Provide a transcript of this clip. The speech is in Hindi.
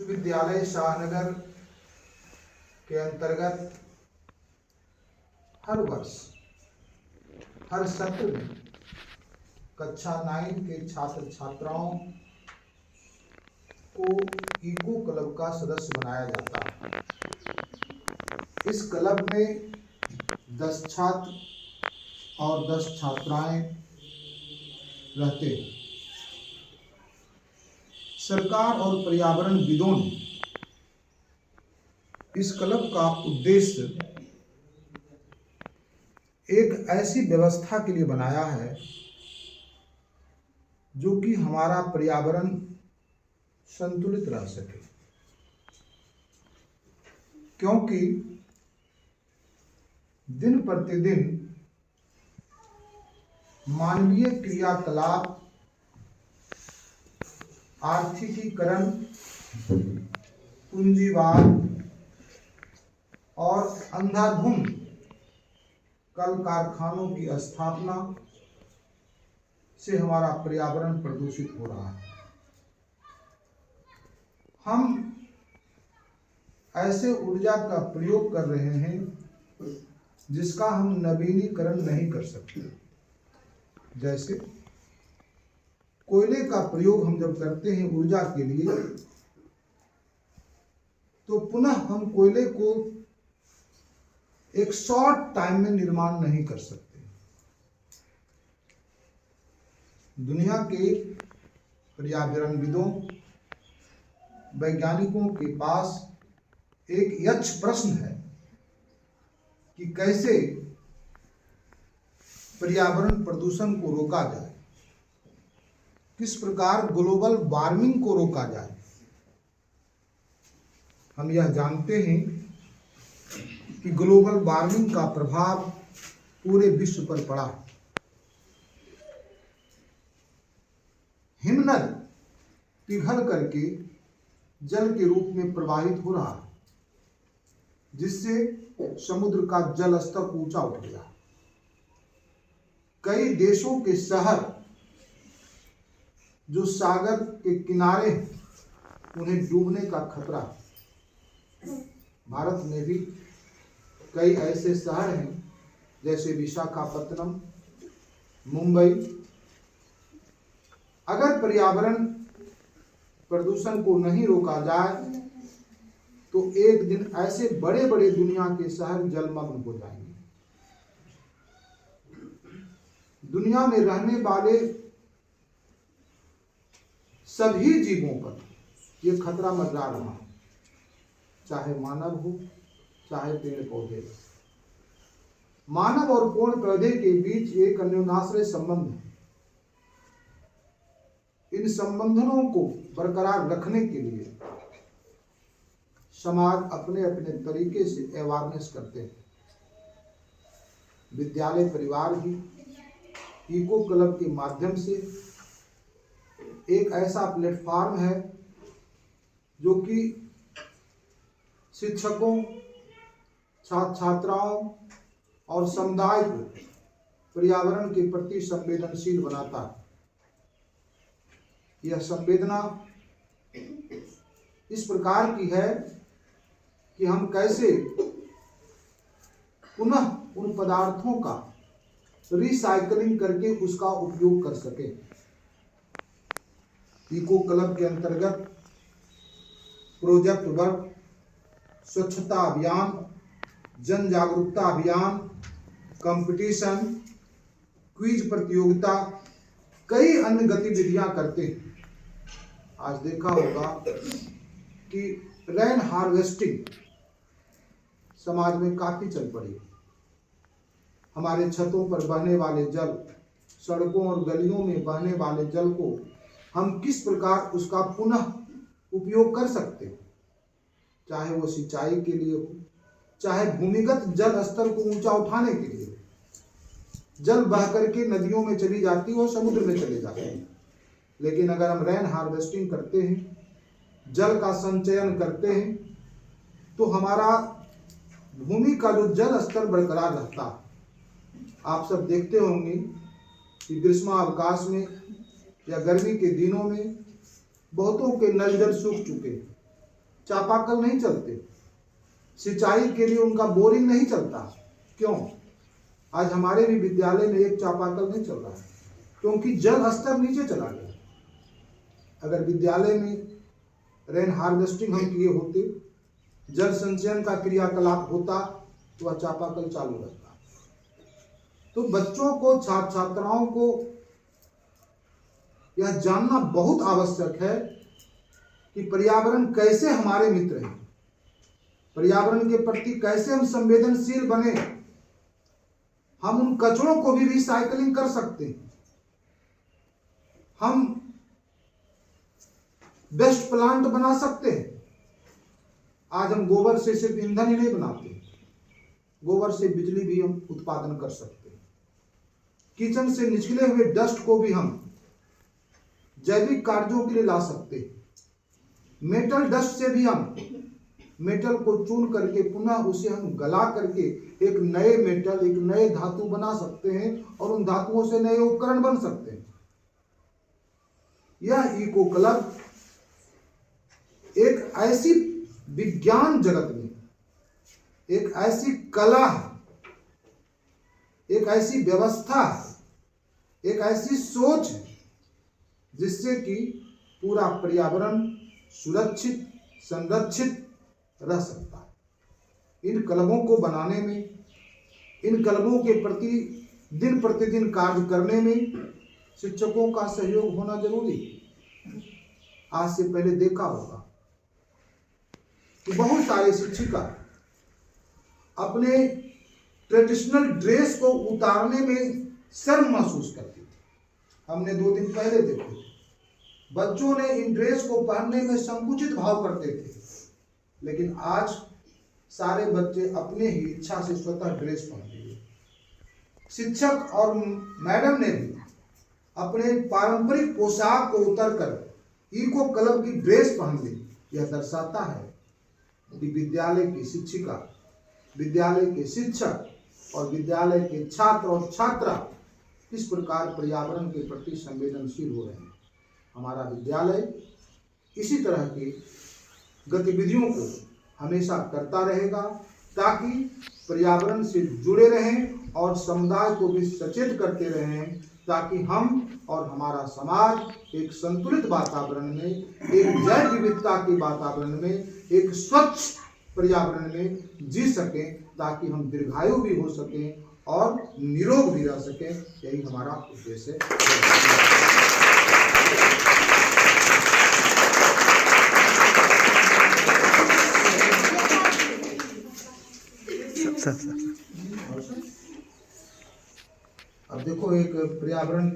विश्वविद्यालय शाहनगर के अंतर्गत हर वर्ष हर सत्र में कक्षा 9 के छात्र छात्राओं को इको क्लब का सदस्य बनाया जाता है। इस क्लब में 10 छात्र और 10 छात्राएं रहते हैं। सरकार और पर्यावरणविदों ने इस क्लब का उद्देश्य एक ऐसी व्यवस्था के लिए बनाया है जो कि हमारा पर्यावरण संतुलित रह सके, क्योंकि दिन प्रतिदिन मानवीय क्रियाकलाप, आर्थिकीकरण, पूंजीवाद और अंधाधुंध कल कारखानों की स्थापना से हमारा पर्यावरण प्रदूषित हो रहा है। हम ऐसे ऊर्जा का प्रयोग कर रहे हैं जिसका हम नवीनीकरण नहीं कर सकते। जैसे कोयले का प्रयोग हम जब करते हैं ऊर्जा के लिए, तो पुनः हम कोयले को एक शॉर्ट टाइम में निर्माण नहीं कर सकते। दुनिया के पर्यावरणविदों, वैज्ञानिकों के पास एक यक्ष प्रश्न है कि कैसे पर्यावरण प्रदूषण को रोका जाए, किस प्रकार ग्लोबल वार्मिंग को रोका जाए। हम यह जानते हैं कि ग्लोबल वार्मिंग का प्रभाव पूरे विश्व पर पड़ा है। हिमनद पिघल करके जल के रूप में प्रवाहित हो रहा है, जिससे समुद्र का जल स्तर ऊंचा उठ गया। कई देशों के शहर जो सागर के किनारे हैं, उन्हें डूबने का खतरा है। भारत में भी कई ऐसे शहर हैं जैसे विशाखापत्तनम, मुंबई। अगर पर्यावरण प्रदूषण को नहीं रोका जाए तो एक दिन ऐसे बड़े बड़े दुनिया के शहर जलमग्न हो जाएंगे। दुनिया में रहने वाले सभी जीवों पर यह खतरा मंडरा रहा है, चाहे मानव हो चाहे पेड़ पौधे। मानव और पेड़ पौधे के बीच एक अन्योन्याश्रय संबंध है। इन संबंधों को बरकरार रखने के लिए समाज अपने अपने तरीके से अवेयरनेस करते हैं। विद्यालय परिवार भी इको क्लब के माध्यम से एक ऐसा प्लेटफॉर्म है जो कि शिक्षकों, छात्र छात्राओं और समुदाय को पर्यावरण के प्रति संवेदनशील बनाता है। यह संवेदना इस प्रकार की है कि हम कैसे पुनः उन पदार्थों का रिसाइकलिंग करके उसका उपयोग कर सके। इको क्लब के अंतर्गत प्रोजेक्ट वर्क, स्वच्छता अभियान, जन जागरूकता अभियान, कंपटीशन, क्विज प्रतियोगिता, कई अन्य गतिविधियां करते हैं। आज देखा होगा कि रेन हार्वेस्टिंग समाज में काफी चल पड़ी। हमारे छतों पर बहने वाले जल, सड़कों और गलियों में बहने वाले जल को हम किस प्रकार उसका पुनः उपयोग कर सकते हैं, चाहे वो सिंचाई के लिए हो, चाहे भूमिगत जल स्तर को ऊंचा उठाने के लिए। जल बह करके नदियों में चली जाती है और समुद्र में चले जाते हैं, लेकिन अगर हम रेन हार्वेस्टिंग करते हैं, जल का संचयन करते हैं, तो हमारा भूमि का जो जल स्तर बरकरार रहता है। आप सब देखते होंगे कि ग्रीष्मावकाश में या गर्मी के दिनों में बहुतों के नल जल सूख चुके हैं। चापाकल नहीं चलते, सिंचाई के लिए उनका बोरिंग नहीं चलता। क्यों? आज हमारे भी विद्यालय में एक चापाकल नहीं चल रहा है, क्योंकि जल स्तर नीचे चला गया। अगर विद्यालय में रेन हार्वेस्टिंग हम किए होते, जल संचयन का क्रियाकलाप होता, तो वह चापाकल चालू रहता। तो बच्चों को, छात्र छात्राओं को यह जानना बहुत आवश्यक है कि पर्यावरण कैसे हमारे मित्र हैं, पर्यावरण के प्रति कैसे हम संवेदनशील बने। हम उन कचरों को भी रिसाइकलिंग कर सकते हैं। हम बेस्ट प्लांट बना सकते हैं। आज हम गोबर से सिर्फ ईंधन ही नहीं बनाते, गोबर से बिजली भी हम उत्पादन कर सकते हैं। किचन से निकले हुए डस्ट को भी हम जैविक कार्यों के लिए ला सकते हैं। मेटल डस्ट से भी हम मेटल को चून करके पुनः उसे हम गला करके एक नए मेटल, एक नए धातु बना सकते हैं और उन धातुओं से नए उपकरण बन सकते हैं। यह इको क्लब एक ऐसी विज्ञान जगत में, एक ऐसी कला, एक ऐसी व्यवस्था, एक ऐसी सोच है जिससे कि पूरा पर्यावरण सुरक्षित, संरक्षित रह सकता है। इन क्लबों को बनाने में, इन क्लबों के प्रति दिन प्रतिदिन कार्य करने में शिक्षकों का सहयोग होना जरूरी है। आज से पहले देखा होगा कि बहुत सारे शिक्षिका अपने ट्रेडिशनल ड्रेस को उतारने में शर्म महसूस करती थी। हमने 2 दिन पहले देखे, बच्चों ने इन ड्रेस को पहनने में संकुचित भाव करते थे, लेकिन आज सारे बच्चे अपने ही इच्छा से स्वतः ड्रेस पहनते हैं। शिक्षक और मैडम ने भी अपने पारंपरिक पोशाक को उतरकर इको क्लब की ड्रेस पहन ली। यह दर्शाता है कि विद्यालय की शिक्षिका, विद्यालय के शिक्षक और विद्यालय के छात्र और छात्रा किस प्रकार पर्यावरण के प्रति संवेदनशील हो रहे हैं। हमारा विद्यालय इसी तरह की गतिविधियों को हमेशा करता रहेगा ताकि पर्यावरण से जुड़े रहें और समुदाय को भी सचेत करते रहें, ताकि हम और हमारा समाज एक संतुलित वातावरण में, एक जैव विविधता के वातावरण में, एक स्वच्छ पर्यावरण में जी सकें, ताकि हम दीर्घायु भी हो सकें और निरोग भी रह सकें। यही हमारा उद्देश्य है। अब देखो, एक पर्यावरण